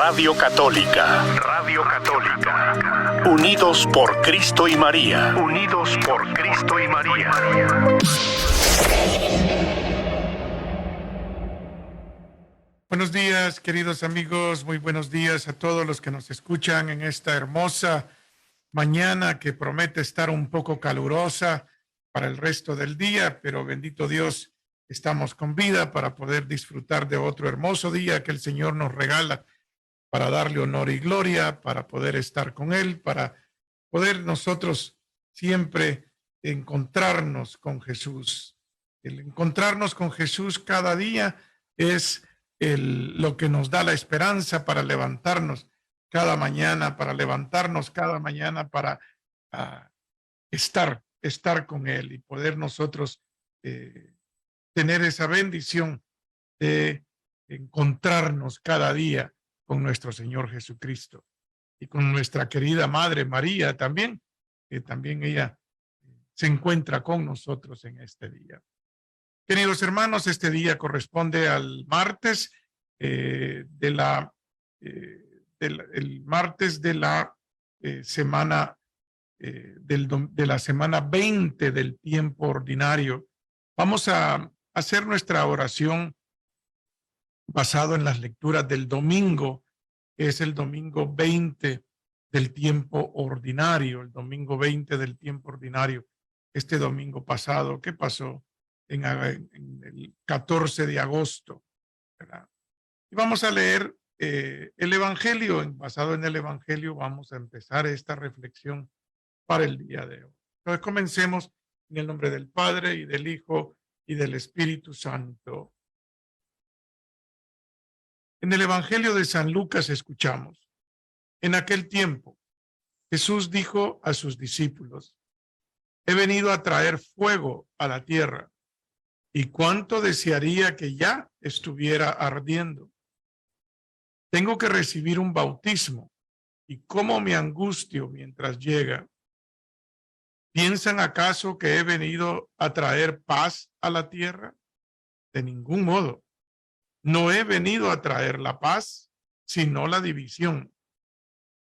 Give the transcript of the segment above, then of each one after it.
Radio Católica. Radio Católica. Unidos por Cristo y María. Unidos por Cristo y María. Buenos días, queridos amigos. Muy buenos días a todos los que nos escuchan en esta hermosa mañana que promete estar un poco calurosa para el resto del día, pero bendito Dios, estamos con vida para poder disfrutar de otro hermoso día que el Señor nos regala para darle honor y gloria, para poder estar con Él, para poder nosotros siempre encontrarnos con Jesús. El encontrarnos con Jesús cada día es lo que nos da la esperanza para levantarnos cada mañana, para estar con Él y poder nosotros tener esa bendición de encontrarnos cada día con nuestro Señor Jesucristo y con nuestra querida Madre María también, que también ella se encuentra con nosotros en este día. Queridos hermanos, este día corresponde al martes el martes de la semana de la semana 20 del tiempo ordinario. Vamos a hacer nuestra oración basado en las lecturas del domingo, que es el domingo 20 del tiempo ordinario, el domingo 20 del tiempo ordinario, este domingo pasado. ¿Qué pasó? En el 14 de agosto, ¿verdad? Y vamos a leer el Evangelio. Basado en el Evangelio vamos a empezar esta reflexión para el día de hoy. Entonces comencemos en el nombre del Padre y del Hijo y del Espíritu Santo. En el Evangelio de San Lucas escuchamos: en aquel tiempo Jesús dijo a sus discípulos: he venido a traer fuego a la tierra, y cuánto desearía que ya estuviera ardiendo. Tengo que recibir un bautismo, y cómo me angustio mientras llega. ¿Piensan acaso que he venido a traer paz a la tierra? De ningún modo. No he venido a traer la paz, sino la división.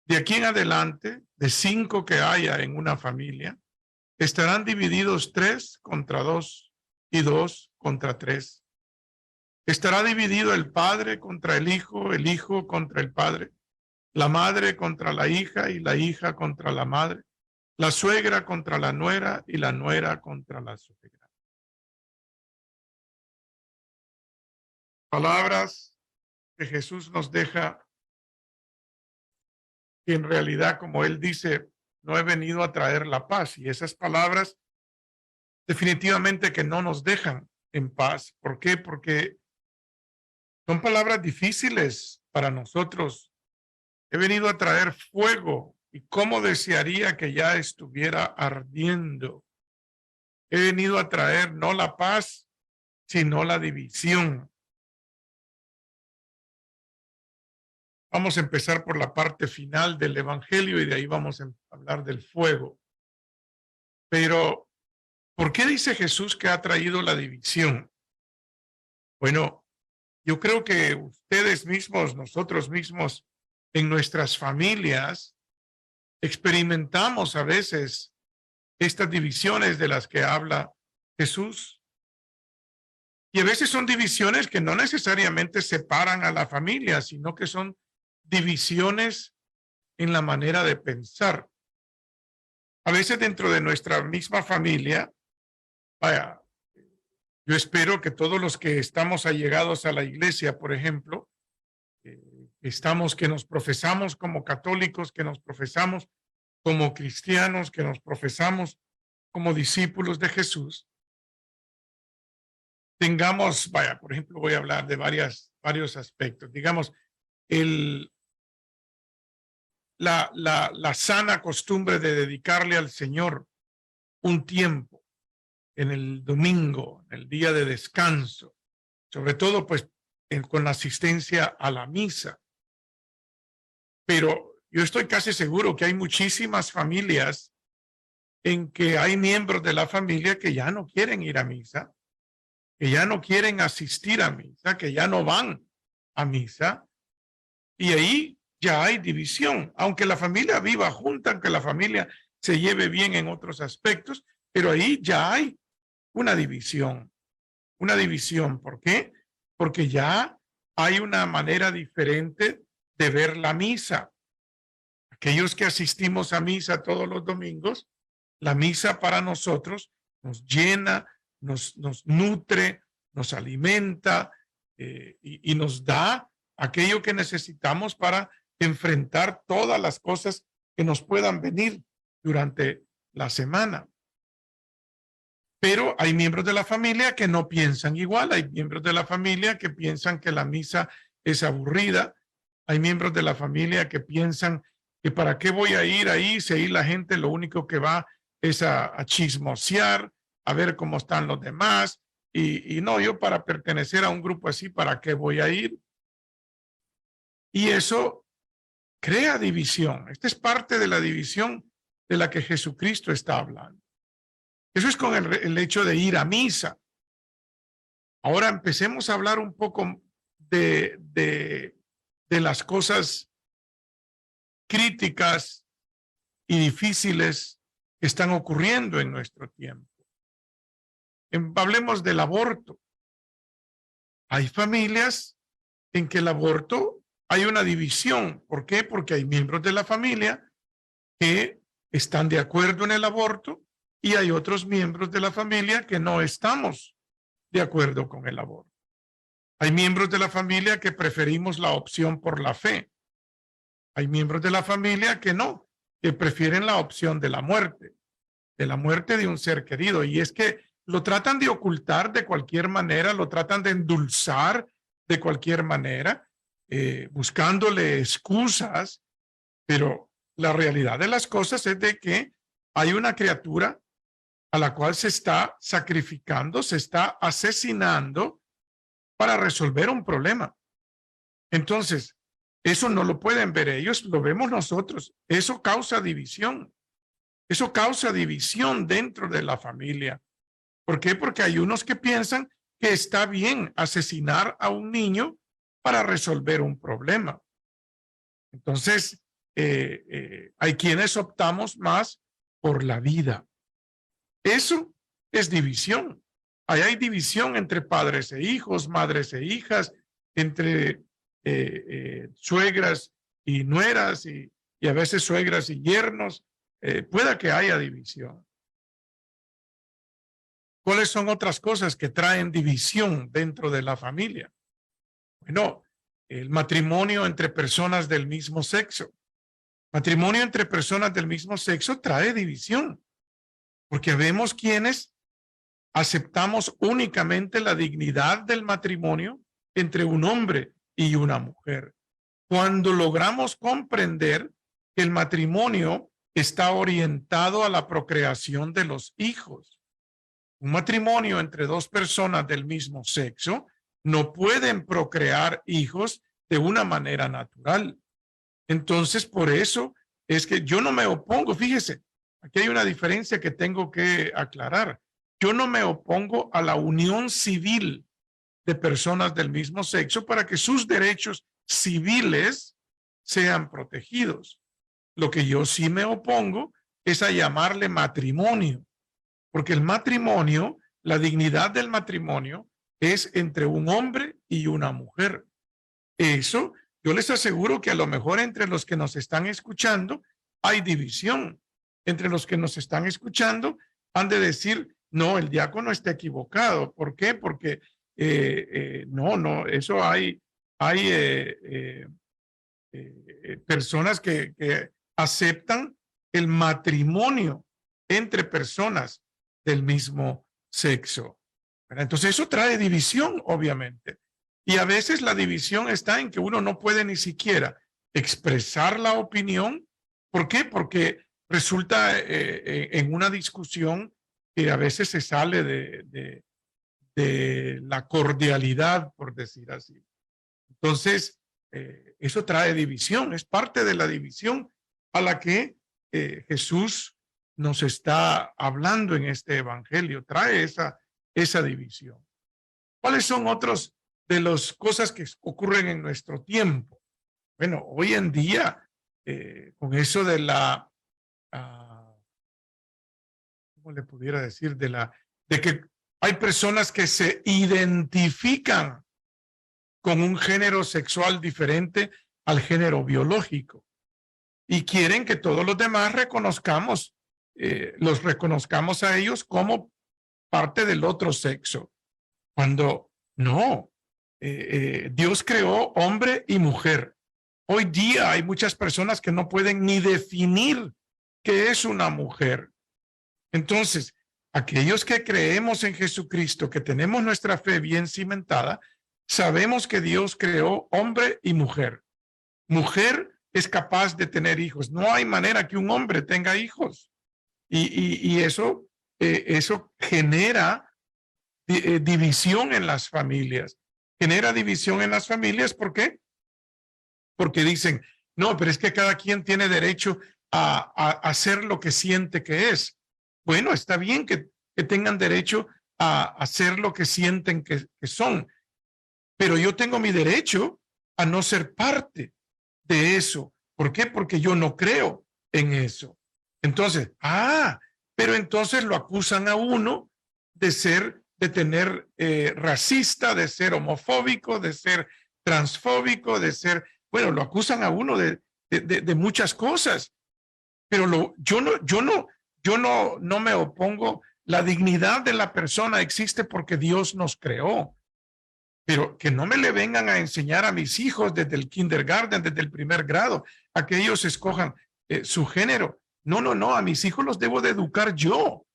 De aquí en adelante, de 5 que haya en una familia, estarán divididos 3 contra 2 y 2 contra 3. Estará dividido el padre contra el hijo contra el padre, la madre contra la hija y la hija contra la madre, la suegra contra la nuera y la nuera contra la suegra. Palabras que Jesús nos deja, que en realidad, como Él dice, no he venido a traer la paz. Y esas palabras definitivamente que no nos dejan en paz. ¿Por qué? Porque son palabras difíciles para nosotros. He venido a traer fuego, y cómo desearía que ya estuviera ardiendo. He venido a traer no la paz, sino la división. Vamos a empezar por la parte final del Evangelio y de ahí vamos a hablar del fuego. Pero, ¿por qué dice Jesús que ha traído la división? Bueno, yo creo que ustedes mismos, nosotros mismos, en nuestras familias, experimentamos a veces estas divisiones de las que habla Jesús. Y a veces son divisiones que no necesariamente separan a la familia, sino que son divisiones en la manera de pensar. A veces dentro de nuestra misma familia, vaya, yo espero que todos los que estamos allegados a la iglesia, por ejemplo, que nos profesamos como católicos, que nos profesamos como cristianos, que nos profesamos como discípulos de Jesús, tengamos, vaya, por ejemplo, voy a hablar de varios aspectos. Digamos, la sana costumbre de dedicarle al Señor un tiempo en el domingo, en el día de descanso, sobre todo pues con la asistencia a la misa. Pero yo estoy casi seguro que hay muchísimas familias en que hay miembros de la familia que ya no quieren ir a misa, que ya no quieren asistir a misa, que ya no van a misa, Y ahí ya hay división, aunque la familia viva junta, aunque la familia se lleve bien en otros aspectos, pero ahí ya hay una división. Una división, ¿por qué? Porque ya hay una manera diferente de ver la misa. Aquellos que asistimos a misa todos los domingos, la misa para nosotros nos llena, nos nutre, nos alimenta y nos da aquello que necesitamos para enfrentar todas las cosas que nos puedan venir durante la semana. Pero hay miembros de la familia que no piensan igual, hay miembros de la familia que piensan que la misa es aburrida, hay miembros de la familia que piensan que para qué voy a ir ahí si ahí la gente lo único que va es a chismosear, a ver cómo están los demás, y no, yo para pertenecer a un grupo así, ¿para qué voy a ir? Y eso crea división. Esta es parte de la división de la que Jesucristo está hablando. Eso es con el hecho de ir a misa. Ahora empecemos a hablar un poco de las cosas críticas y difíciles que están ocurriendo en nuestro tiempo. Hablemos del aborto. Hay familias en que el aborto hay una división. ¿Por qué? Porque hay miembros de la familia que están de acuerdo en el aborto y hay otros miembros de la familia que no estamos de acuerdo con el aborto. Hay miembros de la familia que preferimos la opción por la fe. Hay miembros de la familia que no, que prefieren la opción de la muerte de un ser querido. Y es que lo tratan de ocultar de cualquier manera, lo tratan de endulzar de cualquier manera, buscándole excusas, pero la realidad de las cosas es de que hay una criatura a la cual se está sacrificando, se está asesinando para resolver un problema. Entonces, eso no lo pueden ver ellos, lo vemos nosotros. Eso causa división. Eso causa división dentro de la familia. ¿Por qué? Porque hay unos que piensan que está bien asesinar a un niño para resolver un problema. Entonces, hay quienes optamos más por la vida. Eso es división. Ahí hay división entre padres e hijos, madres e hijas, entre suegras y nueras y a veces suegras y yernos. Pueda que haya división. ¿Cuáles son otras cosas que traen división dentro de la familia? Bueno, el matrimonio entre personas del mismo sexo. Matrimonio entre personas del mismo sexo trae división, porque vemos quienes aceptamos únicamente la dignidad del matrimonio entre un hombre y una mujer. Cuando logramos comprender que el matrimonio está orientado a la procreación de los hijos. Un matrimonio entre dos personas del mismo sexo no pueden procrear hijos de una manera natural. Entonces, por eso es que yo no me opongo. Fíjese, aquí hay una diferencia que tengo que aclarar. Yo no me opongo a la unión civil de personas del mismo sexo para que sus derechos civiles sean protegidos. Lo que yo sí me opongo es a llamarle matrimonio, porque el matrimonio, la dignidad del matrimonio es entre un hombre y una mujer. Eso, yo les aseguro que a lo mejor entre los que nos están escuchando hay división. Entre los que nos están escuchando han de decir, no, el diácono está equivocado. ¿Por qué? Porque no, eso hay personas que aceptan el matrimonio entre personas del mismo sexo. Entonces eso trae división, obviamente. Y a veces la división está en que uno no puede ni siquiera expresar la opinión. ¿Por qué? Porque resulta en una discusión que a veces se sale de la cordialidad, por decir así. Entonces, eso trae división, es parte de la división a la que Jesús nos está hablando en este evangelio, trae esa división. ¿Cuáles son otros de las cosas que ocurren en nuestro tiempo? Bueno, hoy en día, con eso de la, ¿cómo le pudiera decir? De que hay personas que se identifican con un género sexual diferente al género biológico y quieren que todos los demás los reconozcamos a ellos como parte del otro sexo, cuando no. Dios creó hombre y mujer. Hoy día hay muchas personas que no pueden ni definir qué es una mujer. Entonces, aquellos que creemos en Jesucristo, que tenemos nuestra fe bien cimentada, sabemos que Dios creó hombre y mujer. Mujer es capaz de tener hijos. No hay manera que un hombre tenga hijos. Y eso genera división en las familias. Genera división en las familias. ¿Por qué? Porque dicen, no, pero es que cada quien tiene derecho a hacer lo que siente que es. Bueno, está bien que tengan derecho a hacer lo que sienten que son, pero yo tengo mi derecho a no ser parte de eso. ¿Por qué? Porque yo no creo en eso. Entonces, pero entonces lo acusan a uno de tener racista, de ser homofóbico, de ser transfóbico, de ser, bueno, lo acusan a uno de muchas cosas, pero yo no me opongo. La dignidad de la persona existe porque Dios nos creó. Pero que no me le vengan a enseñar a mis hijos desde el kindergarten, desde el primer grado, a que ellos escojan su género. No, a mis hijos los debo de educar yo.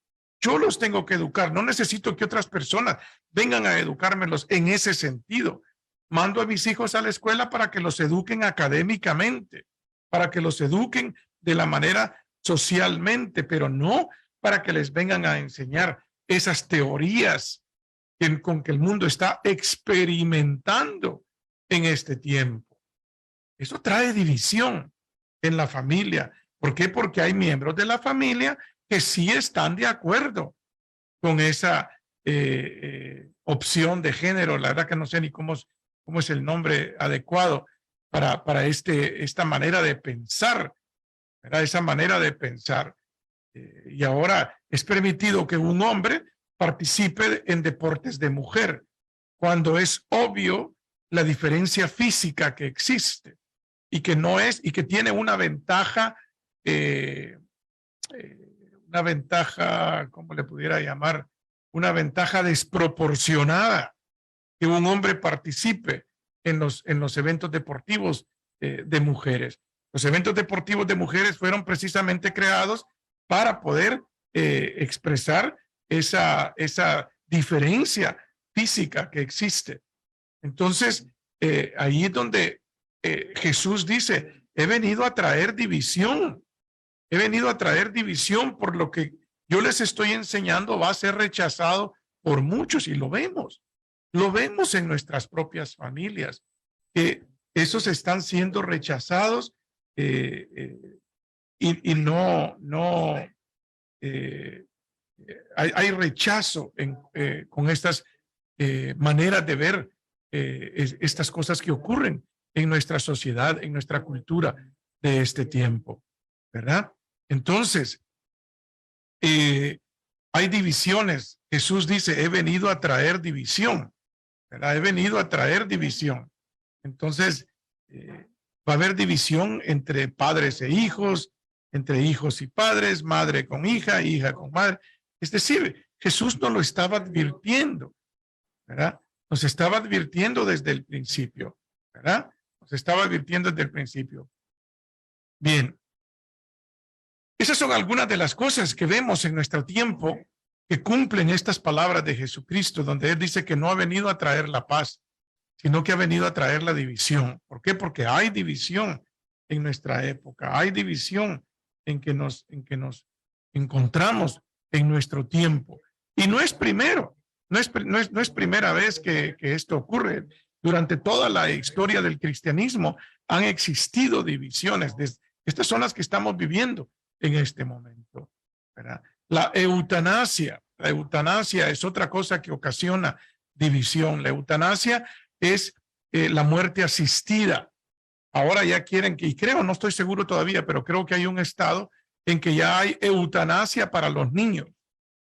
Yo los tengo que educar. No necesito que otras personas vengan a educármelos en ese sentido. Mando a mis hijos a la escuela para que los eduquen académicamente, para que los eduquen de la manera socialmente, pero no para que les vengan a enseñar esas teorías con que el mundo está experimentando en este tiempo. Eso trae división en la familia. ¿Por qué? Porque hay miembros de la familia que sí están de acuerdo con esa opción de género. La verdad que no sé ni cómo es el nombre adecuado para esta manera de pensar, ¿verdad? Esa manera de pensar. Y ahora es permitido que un hombre participe en deportes de mujer, cuando es obvio la diferencia física que existe y que tiene una ventaja, ¿cómo le pudiera llamar? Una ventaja desproporcionada que un hombre participe en los eventos deportivos de mujeres. Los eventos deportivos de mujeres fueron precisamente creados para poder expresar esa diferencia física que existe. Entonces, ahí es donde Jesús dice, he venido a traer división. He venido a traer división, por lo que yo les estoy enseñando va a ser rechazado por muchos, y lo vemos. Lo vemos en nuestras propias familias, que esos están siendo rechazados y hay rechazo con estas maneras de ver estas cosas que ocurren en nuestra sociedad, en nuestra cultura de este tiempo, ¿verdad? Entonces, hay divisiones. Jesús dice, he venido a traer división, ¿verdad? He venido a traer división. Entonces, va a haber división entre padres e hijos, entre hijos y padres, madre con hija, hija con madre. Es decir, Jesús nos lo estaba advirtiendo, ¿verdad? Nos estaba advirtiendo desde el principio, ¿verdad? Nos estaba advirtiendo desde el principio. Bien. Esas son algunas de las cosas que vemos en nuestro tiempo que cumplen estas palabras de Jesucristo, donde Él dice que no ha venido a traer la paz, sino que ha venido a traer la división. ¿Por qué? Porque hay división en nuestra época, hay división en que nos encontramos en nuestro tiempo. Y no es primero, no es primera vez que esto ocurre. Durante toda la historia del cristianismo han existido divisiones. Estas son las que estamos viviendo en este momento, ¿verdad? La eutanasia es otra cosa que ocasiona división. La eutanasia es la muerte asistida, ahora ya quieren que, y creo, no estoy seguro todavía, pero creo que hay un estado en que ya hay eutanasia para los niños,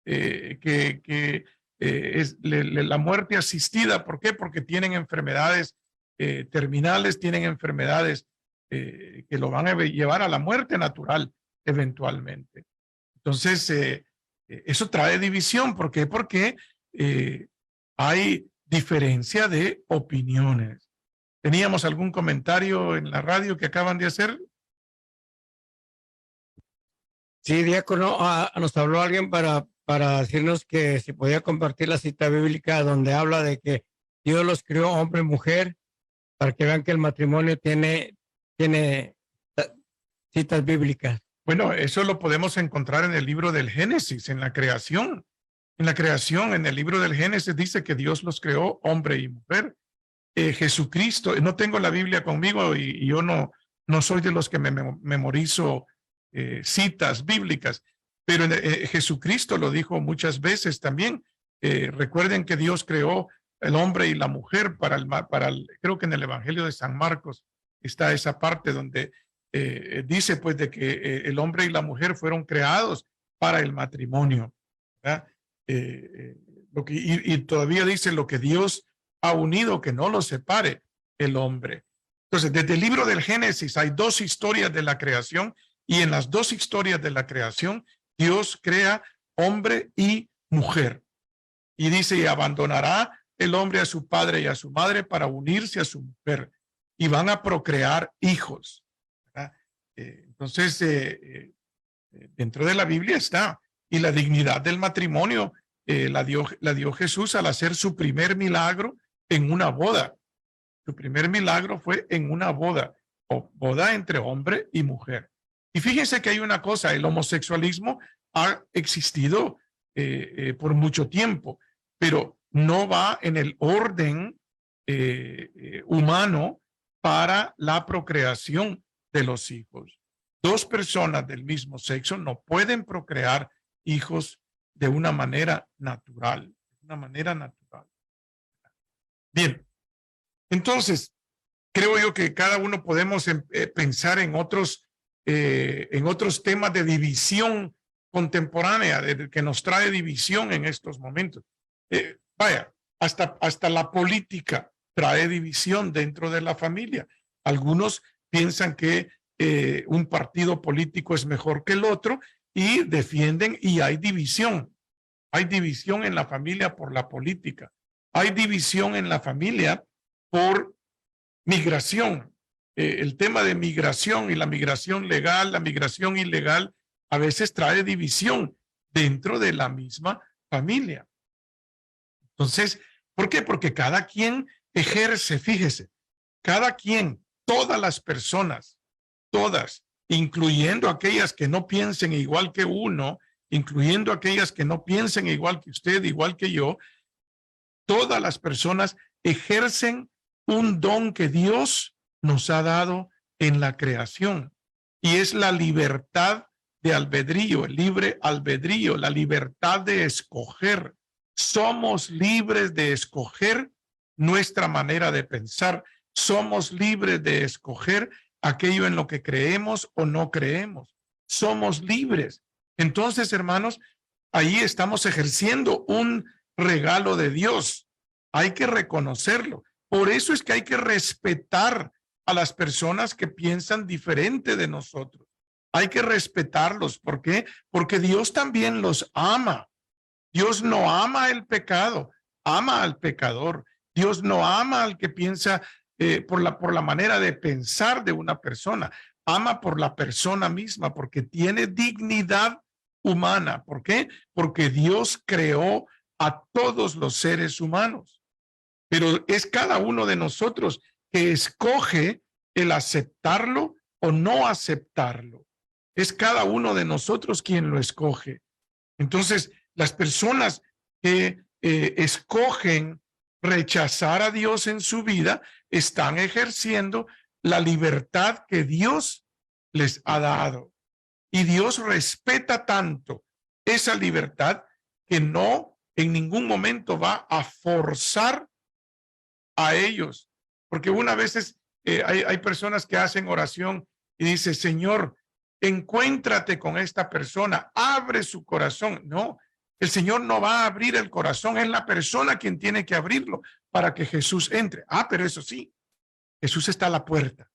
es la muerte asistida. ¿Por qué? Porque tienen enfermedades terminales, tienen enfermedades que lo van a llevar a la muerte natural eventualmente. Entonces, eso trae división. ¿Por qué? Porque hay diferencia de opiniones. ¿Teníamos algún comentario en la radio que acaban de hacer? Sí, diácono, nos habló alguien para decirnos que si podía compartir la cita bíblica donde habla de que Dios los creó hombre y mujer, para que vean que el matrimonio tiene citas bíblicas. Bueno, eso lo podemos encontrar en el libro del Génesis, en la creación. En la creación, en el libro del Génesis dice que Dios los creó hombre y mujer. Jesucristo, no tengo la Biblia conmigo y yo no soy de los que me memorizo citas bíblicas, pero Jesucristo lo dijo muchas veces también. Recuerden que Dios creó el hombre y la mujer creo que en el Evangelio de San Marcos está esa parte donde dice pues de que el hombre y la mujer fueron creados para el matrimonio, ¿verdad? Y todavía dice lo que Dios ha unido, que no lo separe el hombre. Entonces, desde el libro del Génesis hay dos historias de la creación, y en las dos historias de la creación Dios crea hombre y mujer. Y dice, y abandonará el hombre a su padre y a su madre para unirse a su mujer, y van a procrear hijos. Entonces, dentro de la Biblia está, y la dignidad del matrimonio la dio Jesús al hacer su primer milagro en una boda. Su primer milagro fue en una boda, o boda entre hombre y mujer. Y fíjense que hay una cosa, el homosexualismo ha existido por mucho tiempo, pero no va en el orden humano para la procreación de los hijos. Dos personas del mismo sexo no pueden procrear hijos de una manera natural, Bien, entonces, creo yo que cada uno podemos pensar en otros temas de división contemporánea, que nos trae división en estos momentos. Vaya, hasta la política trae división dentro de la familia. Algunos piensan que un partido político es mejor que el otro y defienden, y hay división. Hay división en la familia por la política. Hay división en la familia por migración. El tema de migración y la migración legal, la migración ilegal, a veces trae división dentro de la misma familia. Entonces, ¿por qué? Porque cada quien ejerce, fíjese, cada quien, todas las personas, todas, incluyendo aquellas que no piensen igual que uno, incluyendo aquellas que no piensen igual que usted, igual que yo, todas las personas ejercen un don que Dios nos ha dado en la creación, y es la libertad de albedrío, el libre albedrío, la libertad de escoger. Somos libres de escoger nuestra manera de pensar, somos libres de escoger aquello en lo que creemos o no creemos, somos libres. Entonces, hermanos, ahí estamos ejerciendo un regalo de Dios. Hay que reconocerlo. Por eso es que hay que respetar a las personas que piensan diferente de nosotros. Hay que respetarlos. ¿Por qué? Porque Dios también los ama. Dios no ama el pecado, ama al pecador. Dios no ama al que piensa por la manera de pensar de una persona. Ama por la persona misma, porque tiene dignidad humana. ¿Por qué? Porque Dios creó a todos los seres humanos. Pero es cada uno de nosotros que escoge el aceptarlo o no aceptarlo. Es cada uno de nosotros quien lo escoge. Entonces, las personas que escogen rechazar a Dios en su vida están ejerciendo la libertad que Dios les ha dado. Y Dios respeta tanto esa libertad que no en ningún momento va a forzar a ellos, porque una vez hay personas que hacen oración y dicen, Señor, encuéntrate con esta persona, abre su corazón. No, el Señor no va a abrir el corazón, es la persona quien tiene que abrirlo para que Jesús entre. Pero eso sí, Jesús está a la puerta.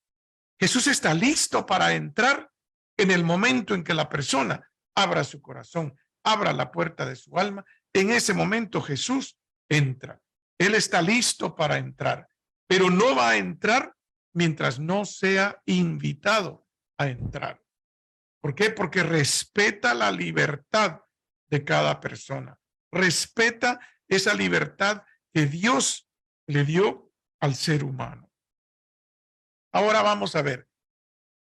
Jesús está listo para entrar en el momento en que la persona abra su corazón, abra la puerta de su alma. En ese momento Jesús entra. Él está listo para entrar, pero no va a entrar mientras no sea invitado a entrar. ¿Por qué? Porque respeta la libertad de cada persona. Respeta esa libertad que Dios le dio al ser humano. Ahora vamos a ver.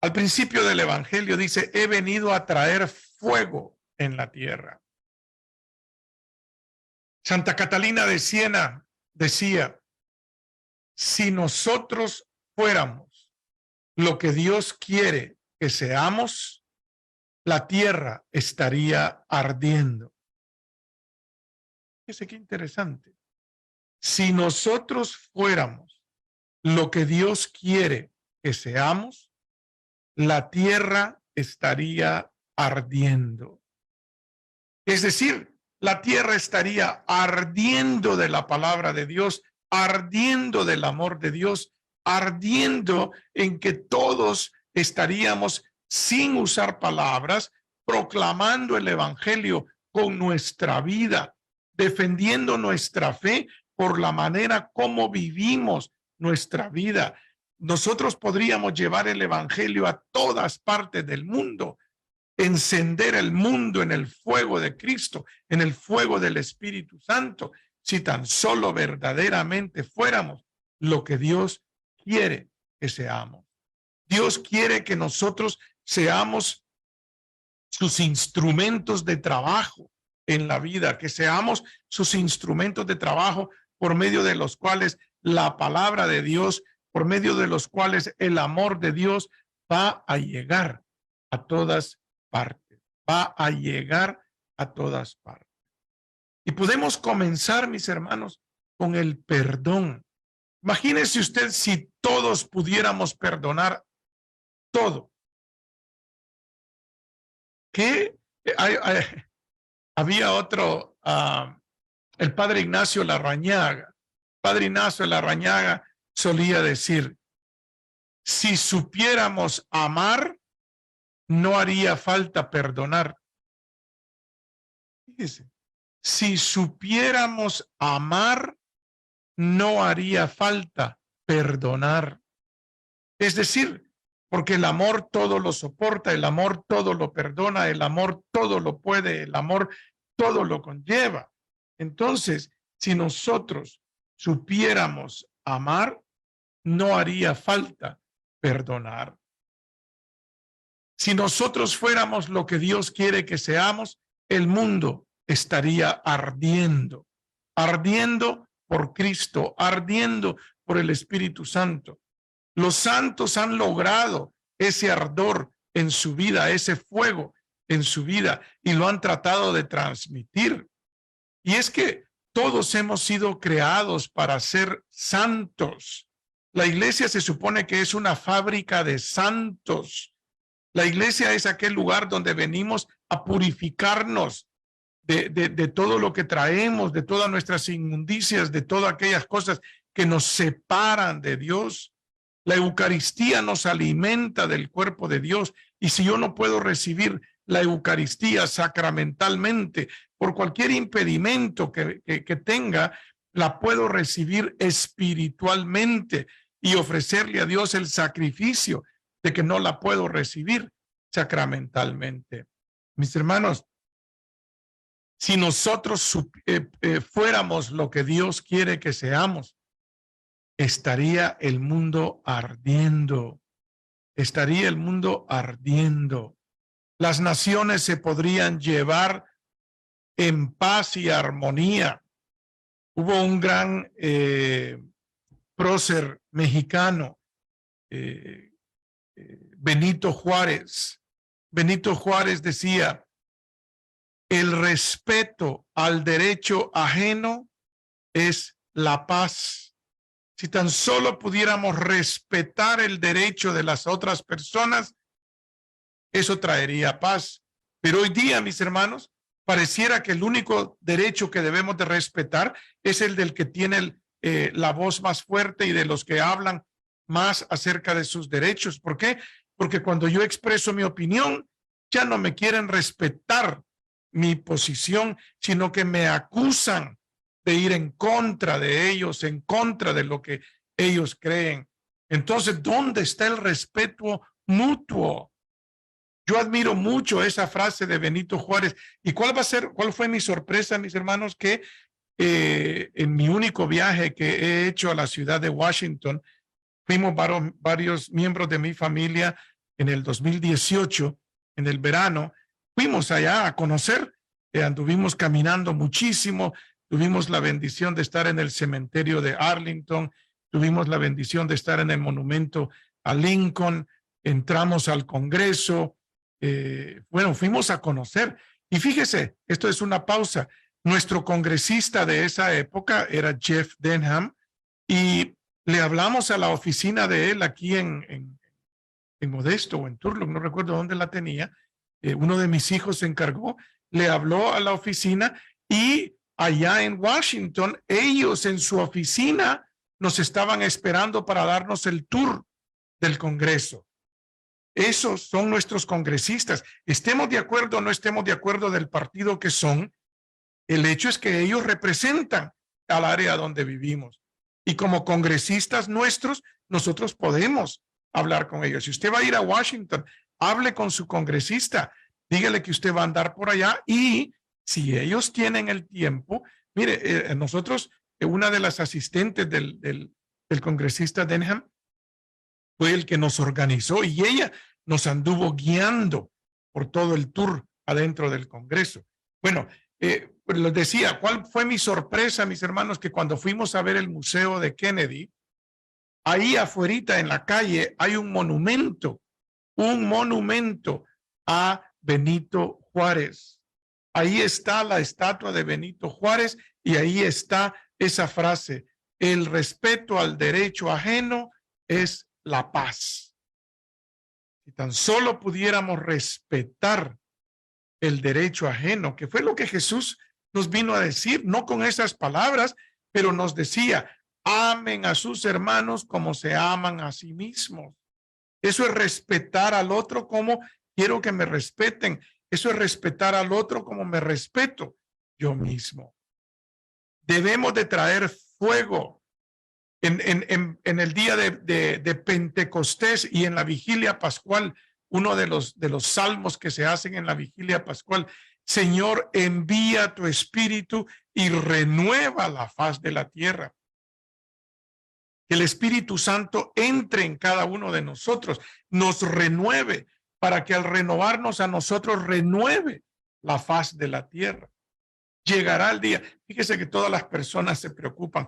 Al principio del Evangelio dice, he venido a traer fuego en la tierra. Santa Catalina de Siena decía, si nosotros fuéramos lo que Dios quiere que seamos, la tierra estaría ardiendo. Fíjese qué interesante. Si nosotros fuéramos lo que Dios quiere que seamos, la tierra estaría ardiendo. Es decir, la tierra estaría ardiendo de la palabra de Dios, ardiendo del amor de Dios, ardiendo en que todos estaríamos sin usar palabras, proclamando el evangelio con nuestra vida, defendiendo nuestra fe por la manera como vivimos nuestra vida. Nosotros podríamos llevar el evangelio a todas partes del mundo, encender el mundo en el fuego de Cristo, en el fuego del Espíritu Santo, si tan solo verdaderamente fuéramos lo que Dios quiere que seamos. Dios quiere que nosotros seamos sus instrumentos de trabajo en la vida, que seamos sus instrumentos de trabajo por medio de los cuales la palabra de Dios, por medio de los cuales el amor de Dios va a llegar a todas partes, va a llegar a todas partes. Y podemos comenzar, mis hermanos, con el perdón. Imagínese usted si todos pudiéramos perdonar todo. Que había otro, el padre Ignacio Larrañaga. Padre Ignacio Larrañaga solía decir, si supiéramos amar, no haría falta perdonar. Fíjese, si supiéramos amar, no haría falta perdonar. Es decir, porque el amor todo lo soporta, el amor todo lo perdona, el amor todo lo puede, el amor todo lo conlleva. Entonces, si nosotros supiéramos amar, no haría falta perdonar. Si nosotros fuéramos lo que Dios quiere que seamos, el mundo estaría ardiendo, ardiendo por Cristo, ardiendo por el Espíritu Santo. Los santos han logrado ese ardor en su vida, ese fuego en su vida, y lo han tratado de transmitir. Y es que todos hemos sido creados para ser santos. La iglesia se supone que es una fábrica de santos. La iglesia es aquel lugar donde venimos a purificarnos de todo lo que traemos, de todas nuestras inmundicias, de todas aquellas cosas que nos separan de Dios. La Eucaristía nos alimenta del cuerpo de Dios, y si yo no puedo recibir la Eucaristía sacramentalmente por cualquier impedimento que tenga, la puedo recibir espiritualmente y ofrecerle a Dios el sacrificio de que no la puedo recibir sacramentalmente. Mis hermanos, si nosotros fuéramos lo que Dios quiere que seamos, estaría el mundo ardiendo, estaría el mundo ardiendo. Las naciones se podrían llevar en paz y armonía. Hubo un gran prócer mexicano, Benito Juárez. Benito Juárez decía, el respeto al derecho ajeno es la paz. Si tan solo pudiéramos respetar el derecho de las otras personas, eso traería paz. Pero hoy día, mis hermanos, pareciera que el único derecho que debemos de respetar es el del que tiene la voz más fuerte y de los que hablan más acerca de sus derechos. ¿Por qué? Porque cuando yo expreso mi opinión, ya no me quieren respetar mi posición, sino que me acusan de ir en contra de ellos, en contra de lo que ellos creen. Entonces, ¿dónde está el respeto mutuo? Yo admiro mucho esa frase de Benito Juárez. ¿Y cuál fue mi sorpresa, mis hermanos? Que en mi único viaje que he hecho a la ciudad de Washington, fuimos varios miembros de mi familia en el 2018, en el verano, fuimos allá a conocer, anduvimos caminando muchísimo, tuvimos la bendición de estar en el cementerio de Arlington, tuvimos la bendición de estar en el monumento a Lincoln, entramos al Congreso, fuimos a conocer. Y fíjese, esto es una pausa, nuestro congresista de esa época era Jeff Denham, y le hablamos a la oficina de él aquí en Modesto o en Turlock, no recuerdo dónde la tenía. Uno de mis hijos se encargó, le habló a la oficina y allá en Washington, ellos en su oficina nos estaban esperando para darnos el tour del Congreso. Esos son nuestros congresistas. Estemos de acuerdo o no estemos de acuerdo del partido que son, el hecho es que ellos representan al área donde vivimos. Y como congresistas nuestros, nosotros podemos hablar con ellos. Si usted va a ir a Washington, hable con su congresista, dígale que usted va a andar por allá y si ellos tienen el tiempo, mire, nosotros, una de las asistentes del congresista Denham fue el que nos organizó y ella nos anduvo guiando por todo el tour adentro del Congreso. Bueno, pues les decía, ¿cuál fue mi sorpresa, mis hermanos? Que cuando fuimos a ver el Museo de Kennedy, ahí afuerita en la calle hay un monumento a Benito Juárez. Ahí está la estatua de Benito Juárez y ahí está esa frase, el respeto al derecho ajeno es la paz. Si tan solo pudiéramos respetar el derecho ajeno, que fue lo que Jesús nos vino a decir, no con esas palabras, pero nos decía, amen a sus hermanos como se aman a sí mismos. Eso es respetar al otro como quiero que me respeten. Eso es respetar al otro como me respeto yo mismo. Debemos de traer fuego en el día de Pentecostés y en la vigilia pascual. Uno de los salmos que se hacen en la vigilia pascual, Señor, envía tu espíritu y renueva la faz de la tierra. Que el Espíritu Santo entre en cada uno de nosotros, nos renueve, para que al renovarnos a nosotros renueve la faz de la tierra. Llegará el día. Fíjese que todas las personas se preocupan.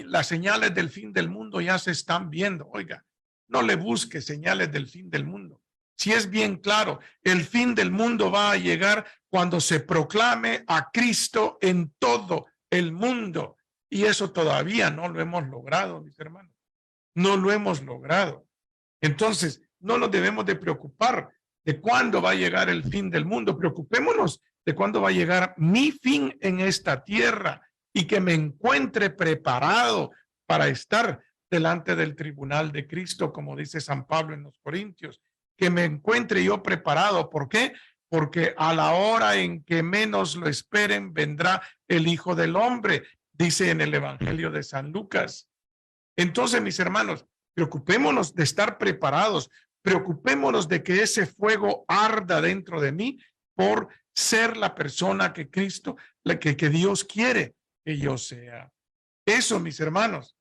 Las señales del fin del mundo ya se están viendo. Oiga, no le busque señales del fin del mundo. Si es bien claro, el fin del mundo va a llegar cuando se proclame a Cristo en todo el mundo. Y eso todavía no lo hemos logrado, mis hermanos. No lo hemos logrado. Entonces, no nos debemos de preocupar de cuándo va a llegar el fin del mundo. Preocupémonos de cuándo va a llegar mi fin en esta tierra y que me encuentre preparado para estar delante del tribunal de Cristo, como dice San Pablo en los Corintios, que me encuentre yo preparado. ¿Por qué? Porque a la hora en que menos lo esperen vendrá el Hijo del Hombre, dice en el Evangelio de San Lucas. Entonces, mis hermanos, preocupémonos de estar preparados, preocupémonos de que ese fuego arda dentro de mí por ser la persona que Cristo, que Dios quiere que yo sea. Eso, mis hermanos,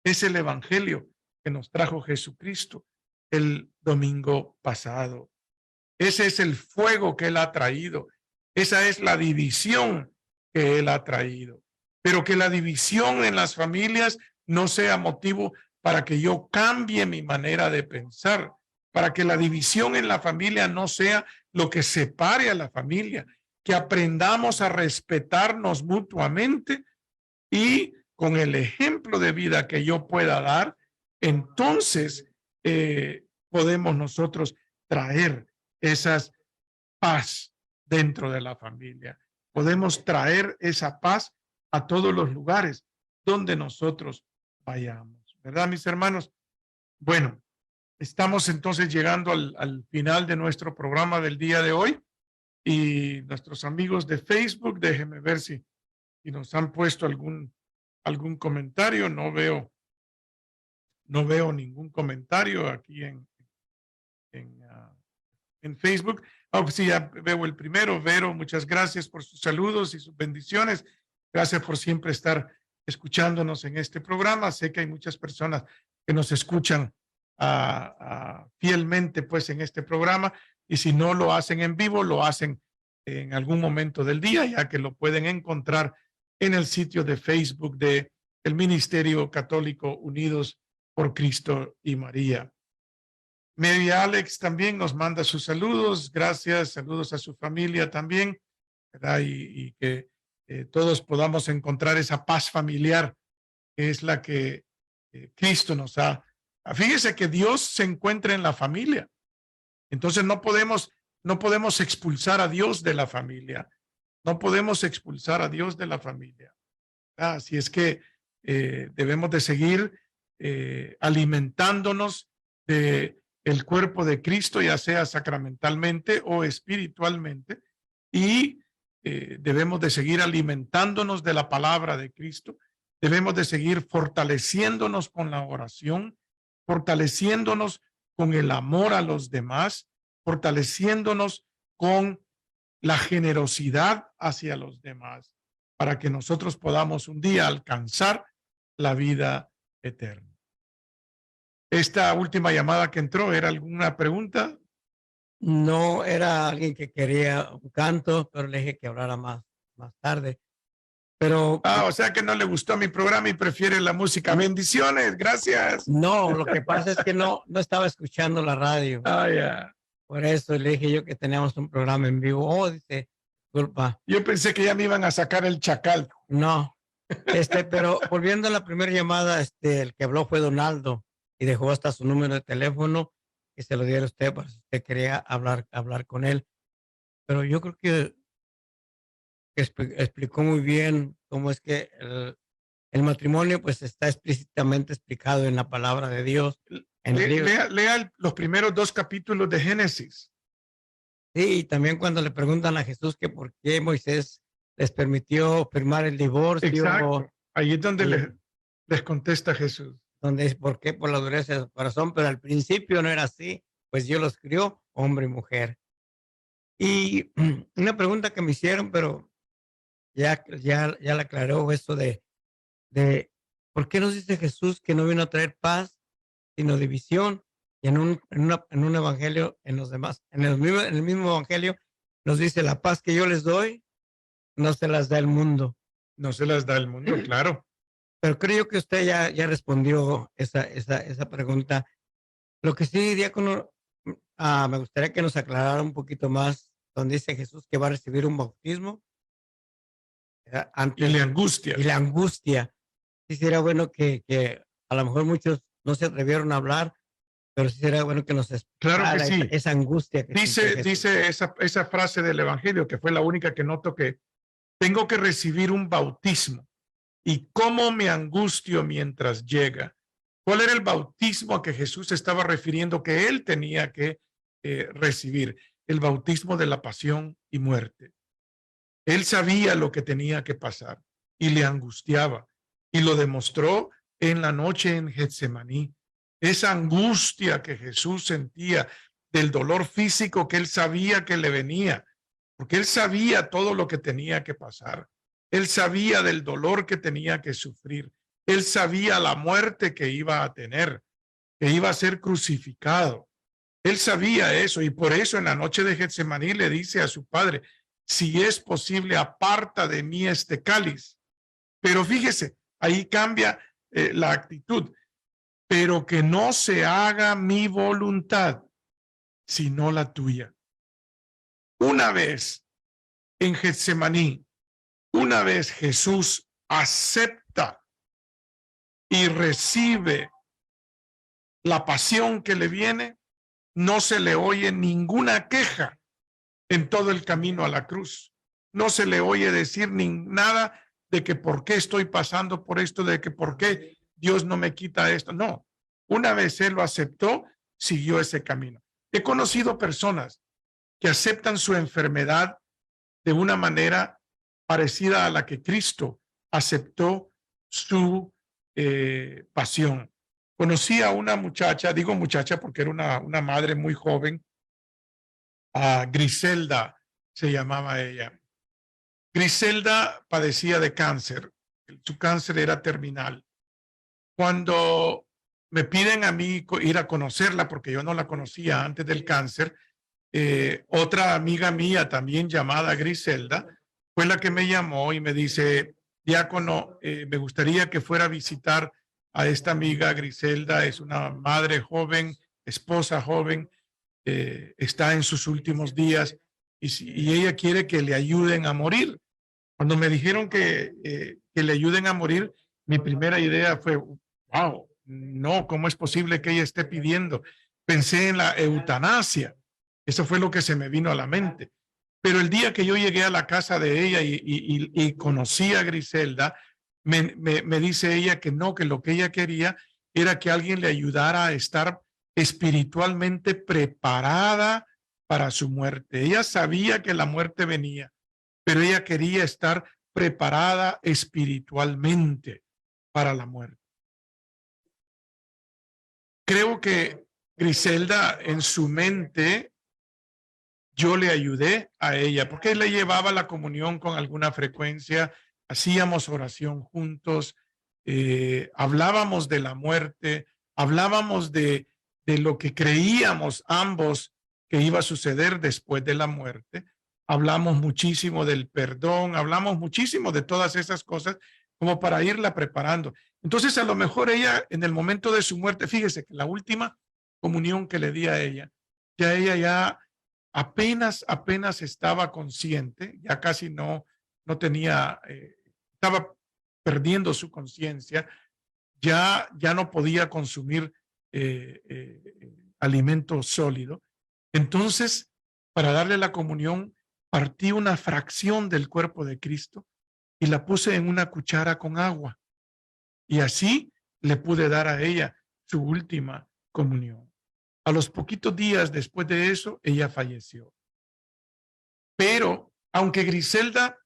es el Evangelio que nos trajo Jesucristo el domingo pasado. Ese es el fuego que Él ha traído. Esa es la división que Él ha traído. Pero que la división en las familias no sea motivo para que yo cambie mi manera de pensar, para que la división en la familia no sea lo que separe a la familia, que aprendamos a respetarnos mutuamente y con el ejemplo de vida que yo pueda dar, entonces podemos nosotros traer esas paz dentro de la familia. Podemos traer esa paz a todos los lugares donde nosotros vayamos, ¿verdad, mis hermanos? Bueno, estamos entonces llegando al final de nuestro programa del día de hoy, y nuestros amigos de Facebook, déjenme ver si nos han puesto algún comentario. No veo ningún comentario aquí en Facebook. Sí, ya veo el primero. Vero, muchas gracias por sus saludos y sus bendiciones. Gracias por siempre estar escuchándonos en este programa. Sé que hay muchas personas que nos escuchan fielmente pues en este programa, y si no lo hacen en vivo, lo hacen en algún momento del día, ya que lo pueden encontrar en el sitio de Facebook de el Ministerio Católico Unidos por Cristo y María. Mary Alex también nos manda sus saludos. Gracias, saludos a su familia también, ¿verdad? Y que todos podamos encontrar esa paz familiar, que es la que Cristo nos ha. Fíjese que Dios se encuentra en la familia. Entonces no podemos expulsar a Dios de la familia. No podemos expulsar a Dios de la familia. Así es que debemos de seguir alimentándonos de el cuerpo de Cristo, ya sea sacramentalmente o espiritualmente, y debemos de seguir alimentándonos de la palabra de Cristo. Debemos de seguir fortaleciéndonos con la oración, fortaleciéndonos con el amor a los demás, fortaleciéndonos con la generosidad hacia los demás, para que nosotros podamos un día alcanzar la vida eterna. Esta última llamada que entró, ¿era alguna pregunta? No, era alguien que quería un canto, pero le dije que hablara más tarde. Pero o sea que no le gustó mi programa y prefiere la música. Bendiciones, gracias. No, lo que pasa es que no estaba escuchando la radio. Ya. Por eso le dije yo que teníamos un programa en vivo. Oh, dice, disculpa. Yo pensé que ya me iban a sacar el chacal. No, pero volviendo a la primera llamada, el que habló fue Donaldo y dejó hasta su número de teléfono y se lo diera a usted para si usted quería hablar con él. Pero yo creo que explicó muy bien cómo es que el matrimonio pues está explícitamente explicado en la palabra de Dios. Lea los primeros 2 capítulos de Génesis. Sí, y también cuando le preguntan a Jesús que por qué Moisés les permitió firmar el divorcio. Exacto. Ahí es donde les contesta Jesús. Donde es por qué, por la dureza de su corazón, pero al principio no era así, pues Dios los crió hombre y mujer. Y una pregunta que me hicieron, pero ya la aclaró, eso de ¿por qué nos dice Jesús que no vino a traer paz, sino división? Y en un evangelio, en el mismo evangelio, nos dice: la paz que yo les doy, no se las da el mundo. No se las da el mundo, claro. Pero creo que usted ya respondió esa pregunta. Lo que sí, diácono, me gustaría que nos aclarara un poquito más, donde dice Jesús que va a recibir un bautismo. Y la angustia. Y la angustia. Sí sería bueno que a lo mejor muchos no se atrevieron a hablar, pero sí sería bueno que nos explicara. Claro que sí. Esa angustia que dice esa frase del evangelio, que fue la única que noto, que tengo que recibir un bautismo. ¿Y cómo me angustio mientras llega? ¿Cuál era el bautismo a que Jesús estaba refiriendo que él tenía que recibir? El bautismo de la pasión y muerte. Él sabía lo que tenía que pasar y le angustiaba, y lo demostró en la noche en Getsemaní. Esa angustia que Jesús sentía del dolor físico que él sabía que le venía, porque él sabía todo lo que tenía que pasar. Él sabía del dolor que tenía que sufrir. Él sabía la muerte que iba a tener, que iba a ser crucificado. Él sabía eso, y por eso en la noche de Getsemaní le dice a su padre: si es posible, aparta de mí este cáliz. Pero fíjese, ahí cambia la actitud. Pero que no se haga mi voluntad, sino la tuya. Una vez en Getsemaní, una vez Jesús acepta y recibe la pasión que le viene, no se le oye ninguna queja en todo el camino a la cruz. No se le oye decir ni nada de que por qué estoy pasando por esto, de que por qué Dios no me quita esto. No, una vez él lo aceptó, siguió ese camino. He conocido personas que aceptan su enfermedad de una manera parecida a la que Cristo aceptó su pasión. Conocí a una muchacha, digo muchacha porque era una madre muy joven, a Griselda se llamaba ella. Griselda padecía de cáncer, su cáncer era terminal. Cuando me piden a mí ir a conocerla, porque yo no la conocía antes del cáncer, otra amiga mía también llamada Griselda fue la que me llamó y me dice, diácono, me gustaría que fuera a visitar a esta amiga Griselda, es una madre joven, esposa joven, está en sus últimos días y ella quiere que le ayuden a morir. Cuando me dijeron que le ayuden a morir, mi primera idea fue, wow, no, ¿cómo es posible que ella esté pidiendo? Pensé en la eutanasia. Eso fue lo que se me vino a la mente. Pero el día que yo llegué a la casa de ella y conocí a Griselda, me dice ella que no, que lo que ella quería era que alguien le ayudara a estar espiritualmente preparada para su muerte. Ella sabía que la muerte venía, pero ella quería estar preparada espiritualmente para la muerte. Creo que Griselda en su mente, yo le ayudé a ella, porque le llevaba la comunión con alguna frecuencia, hacíamos oración juntos, hablábamos de la muerte, hablábamos de lo que creíamos ambos que iba a suceder después de la muerte. Hablamos muchísimo del perdón, hablamos muchísimo de todas esas cosas como para irla preparando. Entonces, a lo mejor ella, en el momento de su muerte, fíjese que la última comunión que le di a ella, ya ella ya apenas estaba consciente, ya casi no tenía, estaba perdiendo su conciencia, ya no podía consumir alimento sólido. Entonces, para darle la comunión, partí una fracción del cuerpo de Cristo y la puse en una cuchara con agua. Y así le pude dar a ella su última comunión. A los poquitos días después de eso, ella falleció. Pero, aunque Griselda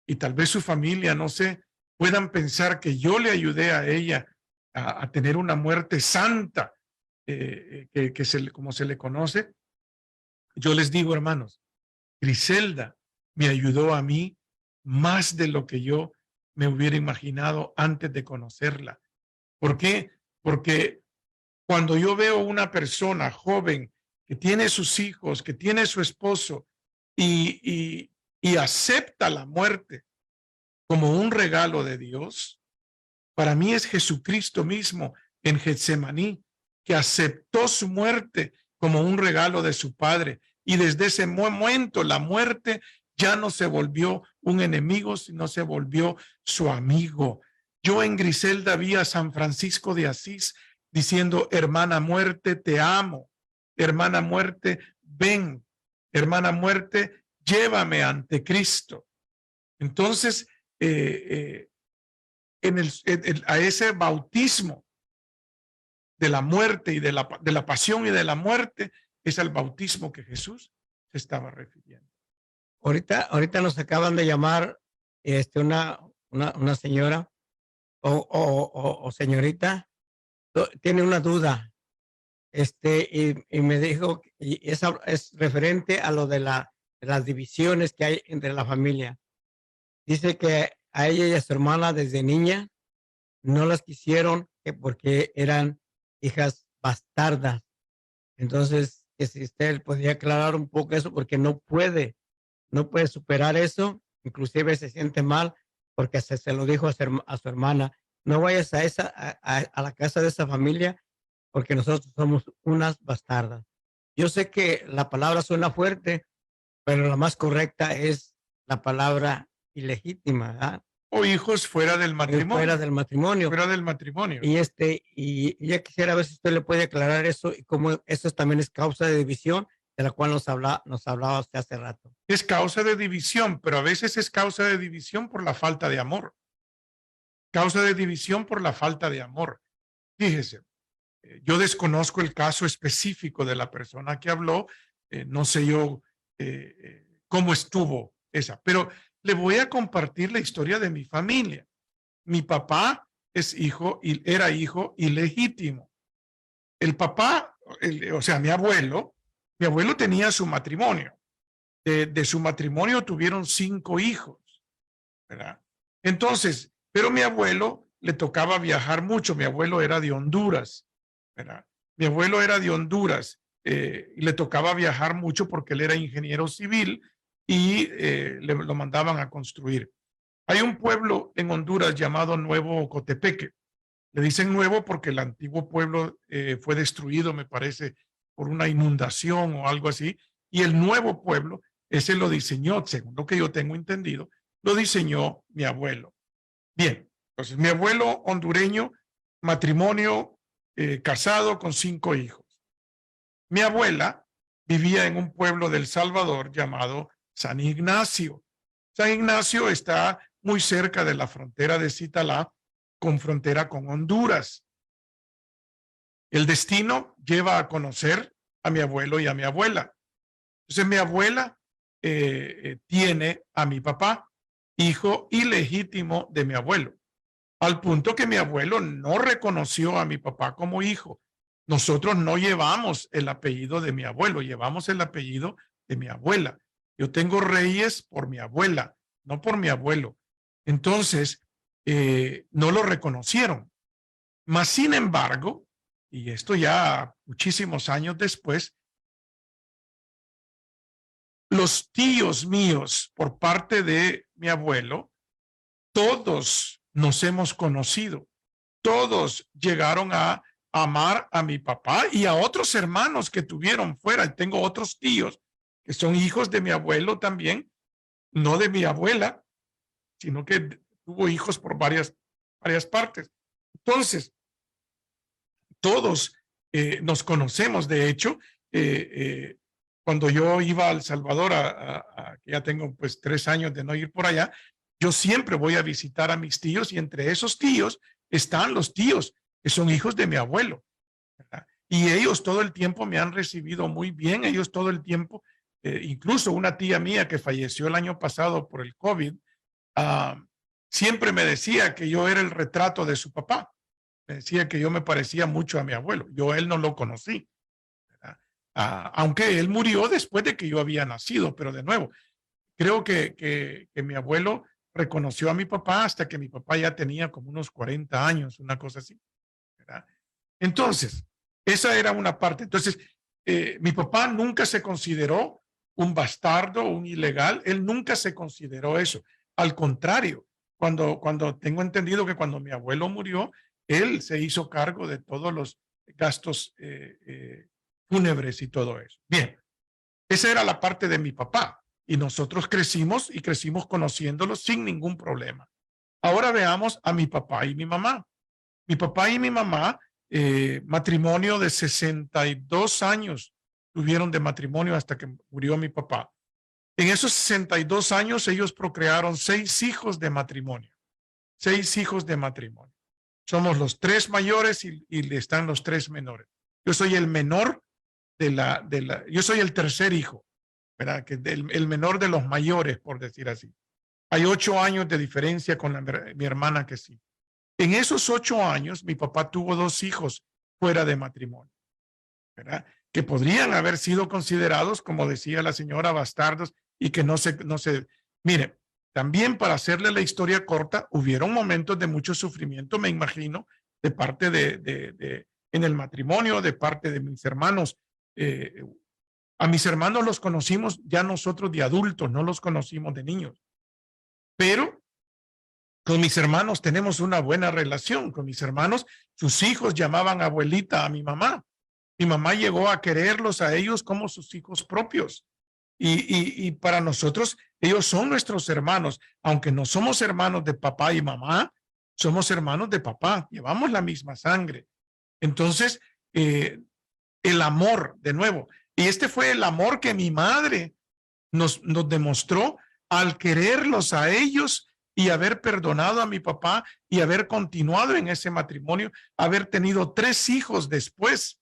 y tal vez su familia, no sé, puedan pensar que yo le ayudé a ella a tener una muerte santa, como se le conoce, yo les digo, hermanos, Griselda me ayudó a mí más de lo que yo me hubiera imaginado antes de conocerla. ¿Por qué? Porque cuando yo veo una persona joven que tiene sus hijos, que tiene su esposo y acepta la muerte como un regalo de Dios, para mí es Jesucristo mismo en Getsemaní, que aceptó su muerte como un regalo de su Padre. Y desde ese momento la muerte ya no se volvió un enemigo, sino se volvió su amigo. Yo en Griselda vi a San Francisco de Asís diciendo, hermana muerte, te amo. Hermana muerte, ven. Hermana muerte, llévame ante Cristo. Entonces, a ese bautismo de la muerte y de la pasión y de la muerte, es el bautismo que Jesús se estaba refiriendo. Ahorita nos acaban de llamar una señora o señorita, tiene una duda, y me dijo, y esa es referente a lo de las divisiones que hay entre la familia. Dice que a ella y a su hermana desde niña no las quisieron porque eran hijas bastardas. Entonces, que si usted podría aclarar un poco eso, porque no puede superar eso, inclusive se siente mal porque se lo dijo a su hermana, no vayas a la casa de esa familia porque nosotros somos unas bastardas. Yo sé que la palabra suena fuerte, pero la más correcta es la palabra ilegítima, ¿verdad? o hijos fuera del matrimonio. Fuera del matrimonio. Fuera del matrimonio. Y ya quisiera ver si usted le puede aclarar eso y cómo eso también es causa de división de la cual nos hablaba usted hace rato. Es causa de división, pero a veces es causa de división por la falta de amor. Causa de división por la falta de amor. Fíjese, yo desconozco el caso específico de la persona que habló, no sé yo cómo estuvo esa, pero le voy a compartir la historia de mi familia. Mi papá era hijo ilegítimo. El papá, o sea, mi abuelo tenía su matrimonio. De su matrimonio tuvieron 5 hijos, ¿verdad? Entonces, pero mi abuelo le tocaba viajar mucho. Mi abuelo era de Honduras, ¿verdad? Mi abuelo era de Honduras y le tocaba viajar mucho porque él era ingeniero civil y lo mandaban a construir. Hay un pueblo en Honduras llamado Nuevo Ocotepeque. Le dicen nuevo porque el antiguo pueblo fue destruido, me parece, por una inundación o algo así. Y el nuevo pueblo, ese lo diseñó, según lo que yo tengo entendido, lo diseñó mi abuelo. Bien, entonces mi abuelo hondureño, matrimonio, casado con 5 hijos. Mi abuela vivía en un pueblo del Salvador llamado San Ignacio. San Ignacio está muy cerca de la frontera de Citalá, con frontera con Honduras. El destino lleva a conocer a mi abuelo y a mi abuela. Entonces mi abuela tiene a mi papá, hijo ilegítimo de mi abuelo, al punto que mi abuelo no reconoció a mi papá como hijo. Nosotros no llevamos el apellido de mi abuelo, llevamos el apellido de mi abuela. Yo tengo Reyes por mi abuela, no por mi abuelo. Entonces, no lo reconocieron. Mas, sin embargo, y esto ya muchísimos años después, los tíos míos por parte de mi abuelo, todos nos hemos conocido. Todos llegaron a amar a mi papá y a otros hermanos que tuvieron fuera. Tengo otros tíos que son hijos de mi abuelo también, no de mi abuela, sino que tuvo hijos por varias partes. Entonces, todos nos conocemos. De hecho, cuando yo iba a El Salvador, que ya tengo pues 3 años de no ir por allá, yo siempre voy a visitar a mis tíos y entre esos tíos están los tíos que son hijos de mi abuelo, ¿verdad? Y ellos todo el tiempo me han recibido muy bien. Ellos todo el tiempo, incluso una tía mía que falleció el año pasado por el COVID, siempre me decía que yo era el retrato de su papá. Me decía que yo me parecía mucho a mi abuelo. Yo a él no lo conocí, ¿verdad? Aunque él murió después de que yo había nacido, pero de nuevo, creo que mi abuelo reconoció a mi papá hasta que mi papá ya tenía como unos 40 años, una cosa así, ¿verdad? Entonces, esa era una parte. Entonces, mi papá nunca se consideró un bastardo, un ilegal. Él nunca se consideró eso. Al contrario, cuando tengo entendido que cuando mi abuelo murió, él se hizo cargo de todos los gastos fúnebres y todo eso. Bien, esa era la parte de mi papá. Y nosotros crecimos conociéndolos sin ningún problema. Ahora veamos a mi papá y mi mamá. Mi papá y mi mamá, matrimonio de 62 años tuvieron de matrimonio hasta que murió mi papá. En esos 62 años ellos procrearon 6 hijos de matrimonio. 6 hijos de matrimonio. Somos los 3 mayores y están los 3 menores. Yo soy el menor yo soy el tercer hijo, ¿verdad? Que el menor de los mayores, por decir así. Hay 8 años de diferencia con mi hermana que sí. En esos 8 años, mi papá tuvo 2 hijos fuera de matrimonio, ¿verdad? Que podrían haber sido considerados, como decía la señora, bastardos y que no se. Mire, también para hacerle la historia corta, hubieron momentos de mucho sufrimiento, me imagino, de parte en el matrimonio, de parte de mis hermanos. A mis hermanos los conocimos ya nosotros de adultos, no los conocimos de niños. Pero con mis hermanos tenemos una buena relación. Con mis hermanos, sus hijos llamaban abuelita a mi mamá. Mi mamá llegó a quererlos a ellos como sus hijos propios. Y para nosotros Ellos son nuestros hermanos, aunque no somos hermanos de papá y mamá, somos hermanos de papá, llevamos la misma sangre. Entonces, el amor, de nuevo, y este fue el amor que mi madre nos demostró al quererlos a ellos y haber perdonado a mi papá y haber continuado en ese matrimonio, haber tenido 3 hijos después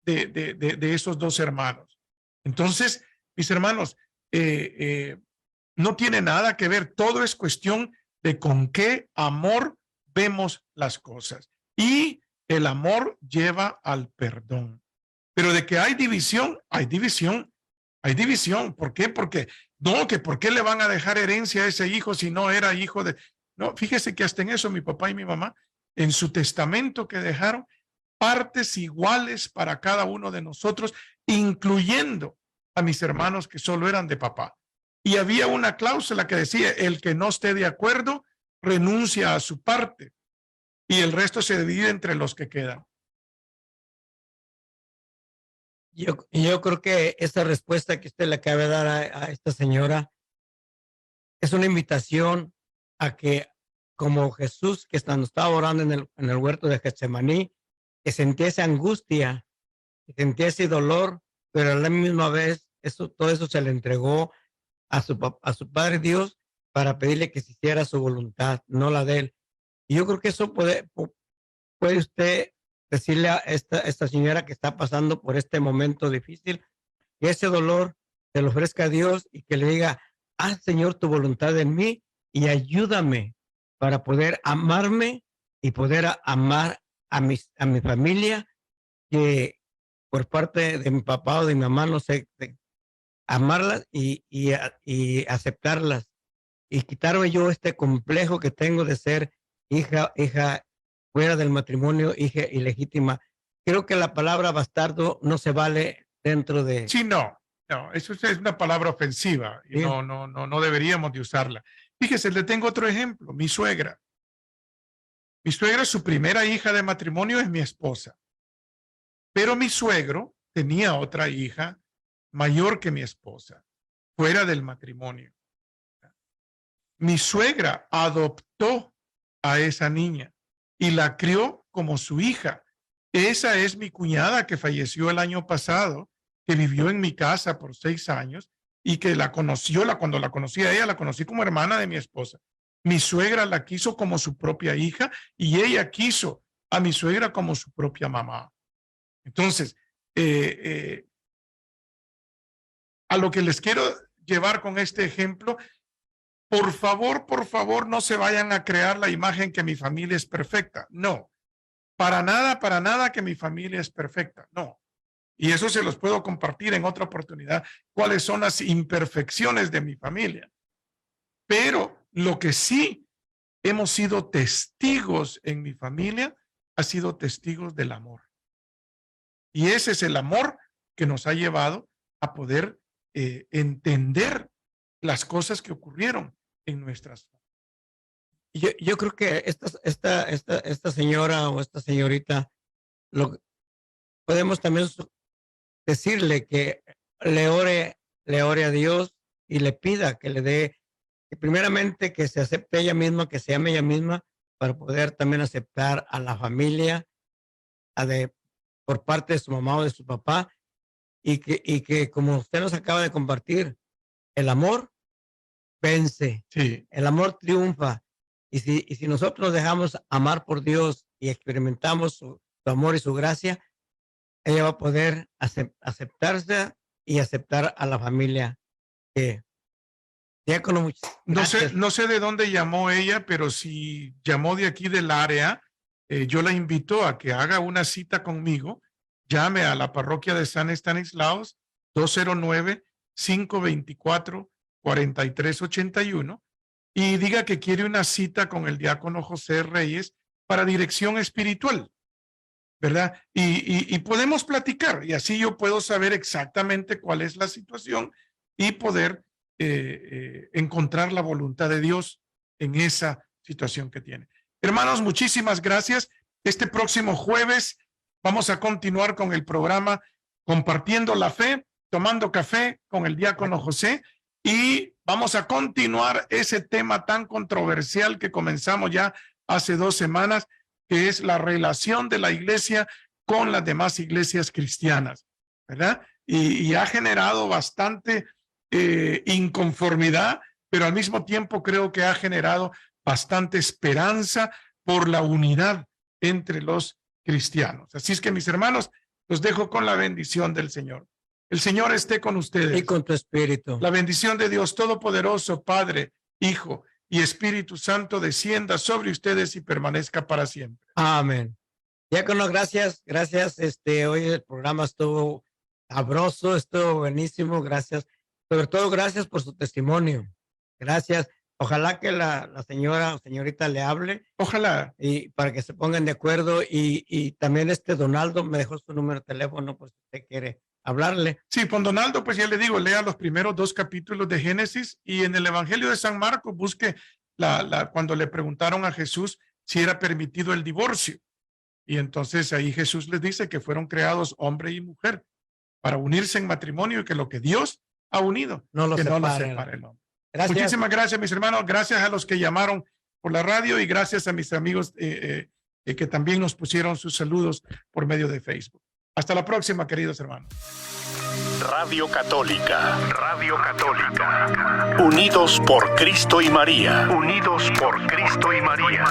de esos 2 hermanos. Entonces, mis hermanos, no tiene nada que ver, todo es cuestión de con qué amor vemos las cosas. Y el amor lleva al perdón. Pero de que hay división, hay división. Hay división. ¿Por qué? Porque no, que por qué le van a dejar herencia a ese hijo si no era hijo de... No, fíjese que hasta en eso mi papá y mi mamá, en su testamento que dejaron, partes iguales para cada uno de nosotros, incluyendo a mis hermanos que solo eran de papá. Y había una cláusula que decía, el que no esté de acuerdo, renuncia a su parte. Y el resto se divide entre los que quedan. Yo creo que esta respuesta que usted le acaba de dar a esta señora es una invitación a que, como Jesús que cuando estaba orando en el huerto de Getsemaní, que sentía esa angustia, que sentía ese dolor, pero a la misma vez todo eso se le entregó a su Padre Dios para pedirle que se hiciera su voluntad, no la de él. Y yo creo que eso puede usted decirle a esta señora que está pasando por este momento difícil, que ese dolor se lo ofrezca a Dios y que le diga, haz, Señor, tu voluntad en mí y ayúdame para poder amarme y poder amar a mi familia, que por parte de mi papá o de mi mamá, no sé, amarlas y aceptarlas y quitarme yo este complejo que tengo de ser hija fuera del matrimonio, hija ilegítima. Creo que la palabra bastardo no se vale dentro de... Sí, no, eso es una palabra ofensiva y sí. No deberíamos de usarla. Fíjese, le tengo otro ejemplo, mi suegra. Mi suegra, su primera hija de matrimonio es mi esposa, pero mi suegro tenía otra hija mayor que mi esposa, fuera del matrimonio. Mi suegra adoptó a esa niña y la crió como su hija. Esa es mi cuñada que falleció el año pasado, que vivió en mi casa por 6 años y que cuando la conocí a ella, la conocí como hermana de mi esposa. Mi suegra la quiso como su propia hija y ella quiso a mi suegra como su propia mamá. Entonces, a lo que les quiero llevar con este ejemplo, por favor, no se vayan a crear la imagen que mi familia es perfecta. No, para nada que mi familia es perfecta. No. Y eso se los puedo compartir en otra oportunidad, cuáles son las imperfecciones de mi familia. Pero lo que sí hemos sido testigos en mi familia, ha sido testigos del amor. Y ese es el amor que nos ha llevado a poder entender las cosas que ocurrieron en nuestras familias. Yo creo que esta señora o esta señorita, podemos también decirle que le ore a Dios y le pida que le dé, que primeramente que se acepte ella misma, que se ame ella misma, para poder también aceptar a la familia por parte de su mamá o de su papá, y que como usted nos acaba de compartir, el amor vence, sí. El amor triunfa, y si nosotros nos dejamos amar por Dios y experimentamos su amor y su gracia, ella va a poder aceptarse y aceptar a la familia. No sé de dónde llamó ella, pero si llamó de aquí del área, yo la invito a que haga una cita conmigo. Llame a la parroquia de San Estanislaos 209-524-4381 y diga que quiere una cita con el diácono José Reyes para dirección espiritual, ¿verdad? Y podemos platicar y así yo puedo saber exactamente cuál es la situación y poder encontrar la voluntad de Dios en esa situación que tiene. Hermanos, muchísimas gracias. Este próximo jueves vamos a continuar con el programa Compartiendo la Fe, tomando café con el diácono José. y vamos a continuar ese tema tan controversial que comenzamos ya hace 2 semanas, que es la relación de la iglesia con las demás iglesias cristianas, ¿verdad? Y ha generado bastante inconformidad, pero al mismo tiempo creo que ha generado bastante esperanza por la unidad entre los cristianos. Así es que, mis hermanos, los dejo con la bendición del Señor. El Señor esté con ustedes. Y con tu espíritu. La bendición de Dios Todopoderoso, Padre, Hijo y Espíritu Santo descienda sobre ustedes y permanezca para siempre. Amén. Diácono, gracias. Hoy el programa estuvo sabroso, estuvo buenísimo. Gracias. Sobre todo, gracias por su testimonio. Gracias. Ojalá que la señora o señorita le hable. Ojalá. Y para que se pongan de acuerdo. Y también Donaldo me dejó su número de teléfono por si usted quiere hablarle. Sí, con Donaldo, pues ya le digo, lea los primeros 2 capítulos de Génesis y en el Evangelio de San Marcos busque cuando le preguntaron a Jesús si era permitido el divorcio. Y entonces ahí Jesús les dice que fueron creados hombre y mujer para unirse en matrimonio y que lo que Dios ha unido, no lo separe el hombre. Gracias. Muchísimas gracias, mis hermanos. Gracias a los que llamaron por la radio y gracias a mis amigos que también nos pusieron sus saludos por medio de Facebook. Hasta la próxima, queridos hermanos. Radio Católica. Radio Católica. Unidos por Cristo y María. Unidos por Cristo y María.